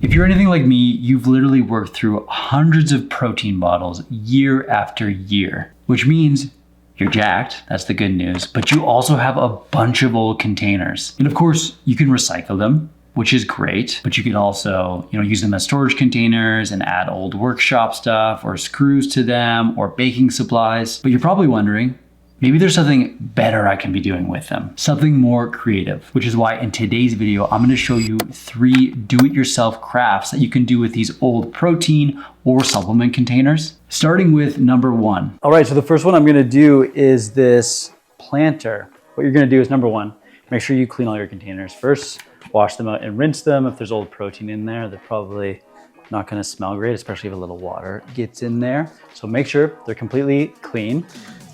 If you're anything like me, you've literally worked through hundreds of protein bottles year after year, which means you're jacked, that's the good news, but you also have a bunch of old containers. And of course, you can recycle them, which is great, but you can also, use them as storage containers and add old workshop stuff or screws to them or baking supplies. But you're probably wondering, maybe there's something better I can be doing with them, something more creative, which is why in today's video, I'm gonna show you 3 do-it-yourself crafts that you can do with these old protein or supplement containers, starting with number 1. All right, so the first one I'm gonna do is this planter. What you're gonna do is, number 1, make sure you clean all your containers first, wash them out and rinse them. If there's old protein in there, they're probably not gonna smell great, especially if a little water gets in there. So make sure they're completely clean.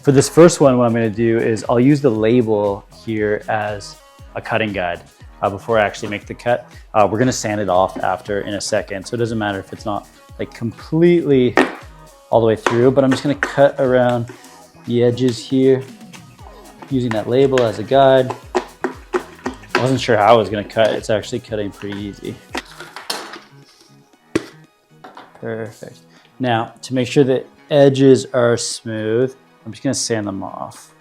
For this first one, what I'm gonna do is I'll use the label here as a cutting guide before I actually make the cut. We're gonna sand it off after in a second, so it doesn't matter if it's not like completely all the way through, but I'm just gonna cut around the edges here using that label as a guide. I wasn't sure how I was gonna cut. It's actually cutting pretty easy. Perfect. Now, to make sure the edges are smooth, I'm just gonna sand them off.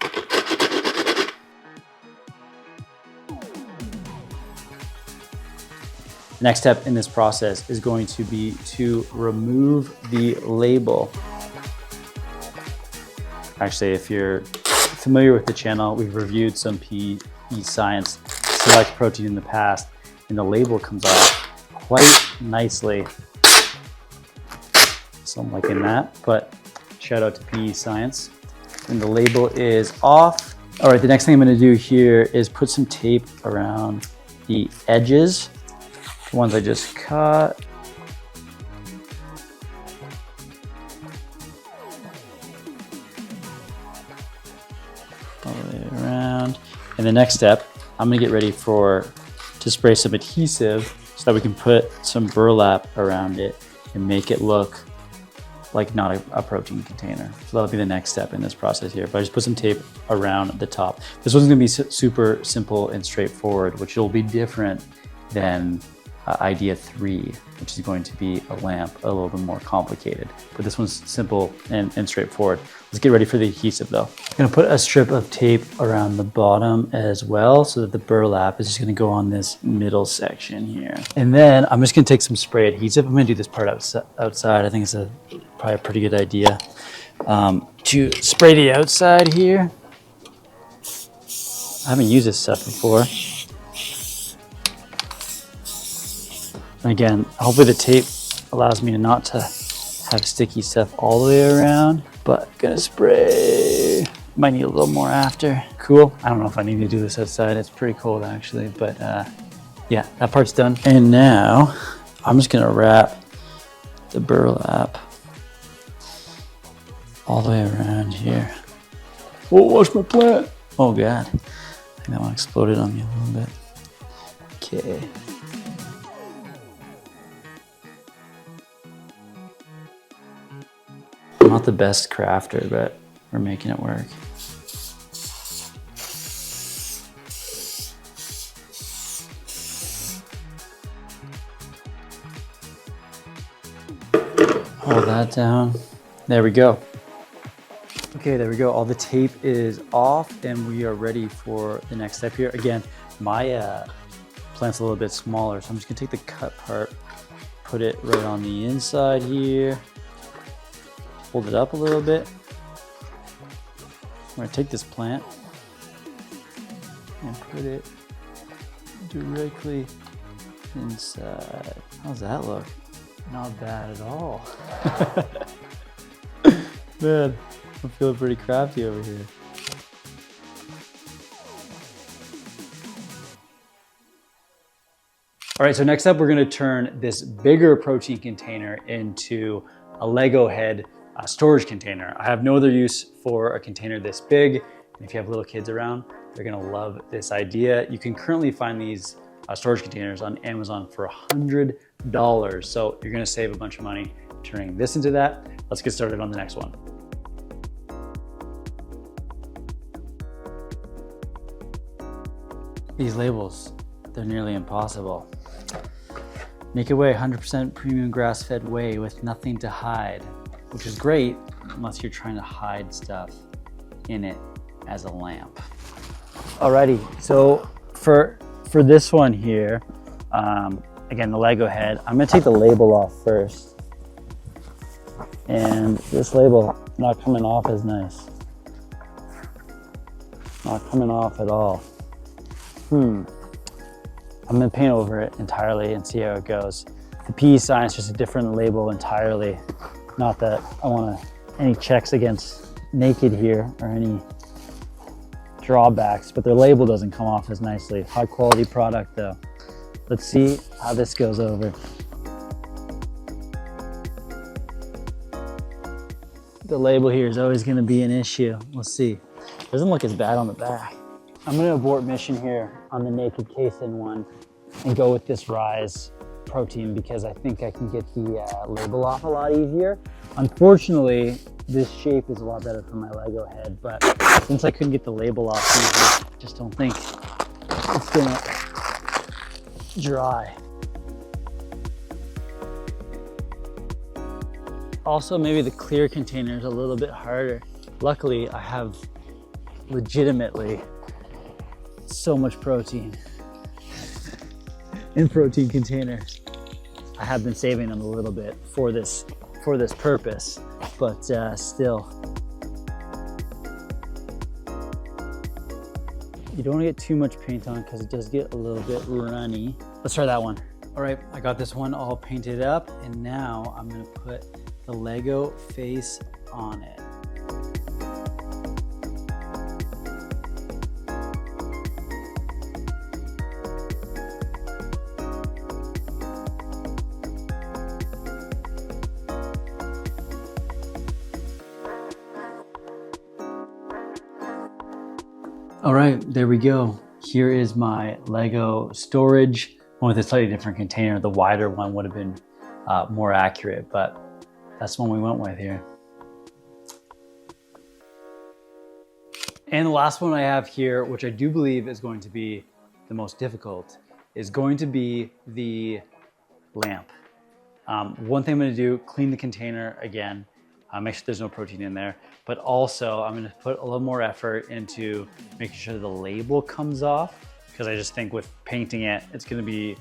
The next step in this process is going to be to remove the label. Actually, if you're familiar with the channel, we've reviewed some PE Science select protein in the past, and the label comes off quite nicely. So I'm liking that, but shout out to PE Science. And the label is off. All right, the next thing I'm gonna do here is put some tape around the edges, the ones I just cut. All the way around. And the next step, I'm gonna get ready to spray some adhesive so that we can put some burlap around it and make it look like not a protein container. So that'll be the next step in this process here. But I just put some tape around the top. This one's gonna be super simple and straightforward, which will be different than idea 3, which is going to be a lamp, a little bit more complicated. But this one's simple and straightforward. Let's get ready for the adhesive though. I'm gonna put a strip of tape around the bottom as well so that the burlap is just gonna go on this middle section here. And then I'm just gonna take some spray adhesive. I'm gonna do this part outside. I think it's probably a pretty good idea to spray the outside here. I haven't used this stuff before. And again, hopefully the tape allows me not to have sticky stuff all the way around, but gonna spray. Might need a little more after. Cool. I don't know if I need to do this outside. It's pretty cold actually, but yeah, that part's done. And now I'm just gonna wrap the burlap all the way around here. Oh, watch my plant. Oh God, I think that one exploded on me a little bit. Okay. I'm not the best crafter, but we're making it work. Hold that down. There we go. Okay, there we go. All the tape is off and we are ready for the next step here. Again, my plant's a little bit smaller, so I'm just gonna take the cut part, put it right on the inside here. Hold it up a little bit. I'm gonna take this plant and put it directly inside. How's that look? Not bad at all. Man, I'm feeling pretty crafty over here. All right, so next up, we're gonna turn this bigger protein container into a Lego head storage container. I have no other use for a container this big. And if you have little kids around, they're gonna love this idea. You can currently find these storage containers on Amazon for $100. So you're gonna save a bunch of money turning this into that. Let's get started on the next one. These labels, they're nearly impossible. Naked Whey, 100% premium grass-fed whey with nothing to hide, which is great unless you're trying to hide stuff in it as a lamp. Alrighty, so for this one here, again, the Lego head, I'm gonna take the label off first. And this label not coming off as nice. Not coming off at all. I'm gonna paint over it entirely and see how it goes. The PE sign is just a different label entirely. Not that I want any checks against Naked here or any drawbacks, but their label doesn't come off as nicely. High quality product though. Let's see how this goes over. The label here is always gonna be an issue. We'll see. Doesn't look as bad on the back. I'm gonna abort mission here on the Naked Casein one and go with this Rise protein because I think I can get the label off a lot easier. Unfortunately, this shape is a lot better for my Lego head, but since I couldn't get the label off easy, I just don't think it's gonna dry. Also, maybe the clear container is a little bit harder. Luckily, I have legitimately so much protein in protein containers. I have been saving them a little bit for this purpose, but still. You don't want to get too much paint on because it does get a little bit runny. Let's try that one. All right, I got this one all painted up, and now I'm gonna put the Lego face on it. All right, there we go. Here is my Lego storage, one with a slightly different container. The wider one would have been more accurate, but that's the one we went with here. And the last one I have here, which I do believe is going to be the most difficult, is going to be the lamp. One thing I'm gonna do, clean the container again, make sure there's no protein in there, but also I'm gonna put a little more effort into making sure the label comes off, because I just think with painting it, it's gonna be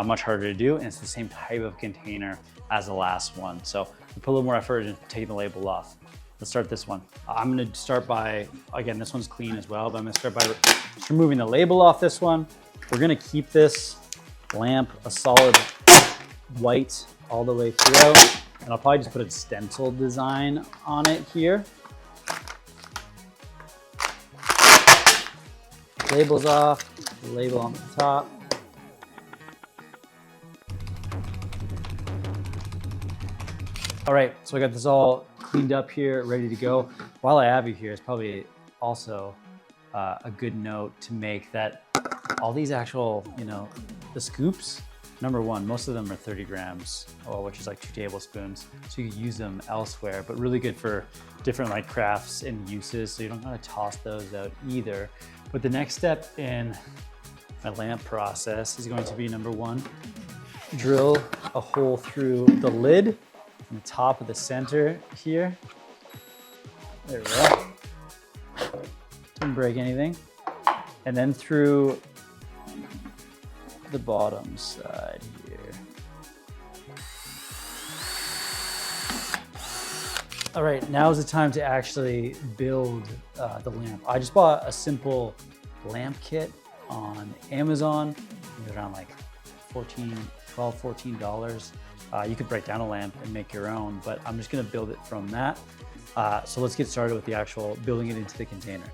much harder to do, and it's the same type of container as the last one. So put a little more effort into taking the label off. Let's start this one. I'm gonna start by, again, this one's clean as well, but I'm gonna start by just removing the label off this one. We're gonna keep this lamp a solid white all the way throughout. And I'll probably just put a stencil design on it here. Labels off, label on the top. All right, so I got this all cleaned up here, ready to go. While I have you here, it's probably also a good note to make that all these actual, the scoops, number one, most of them are 30 grams, which is like 2 tablespoons. So you can use them elsewhere, but really good for different like crafts and uses. So you don't gotta toss those out either. But the next step in my lamp process is going to be, number one, drill a hole through the lid from the top of the center here. There we go. Didn't break anything. And then through the bottom side here. All right, now is the time to actually build the lamp. I just bought a simple lamp kit on Amazon. It was around like $14. You could break down a lamp and make your own, but I'm just gonna build it from that. So let's get started with the actual building it into the container.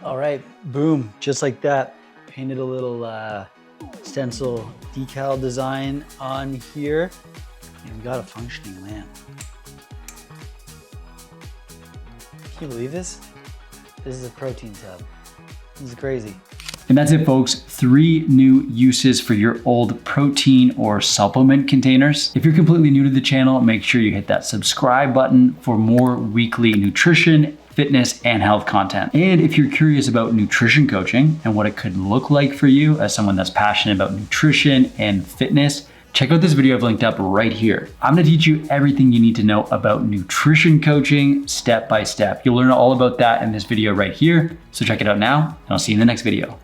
All right, boom, just like that. Painted a little stencil decal design on here, and we got a functioning lamp. Can you believe this? This is a protein tub. This is crazy. And that's it, folks. 3 new uses for your old protein or supplement containers. If you're completely new to the channel, make sure you hit that subscribe button for more weekly nutrition, fitness, and health content. And if you're curious about nutrition coaching and what it could look like for you as someone that's passionate about nutrition and fitness, check out this video I've linked up right here. I'm gonna teach you everything you need to know about nutrition coaching step by step. You'll learn all about that in this video right here. So check it out now, and I'll see you in the next video.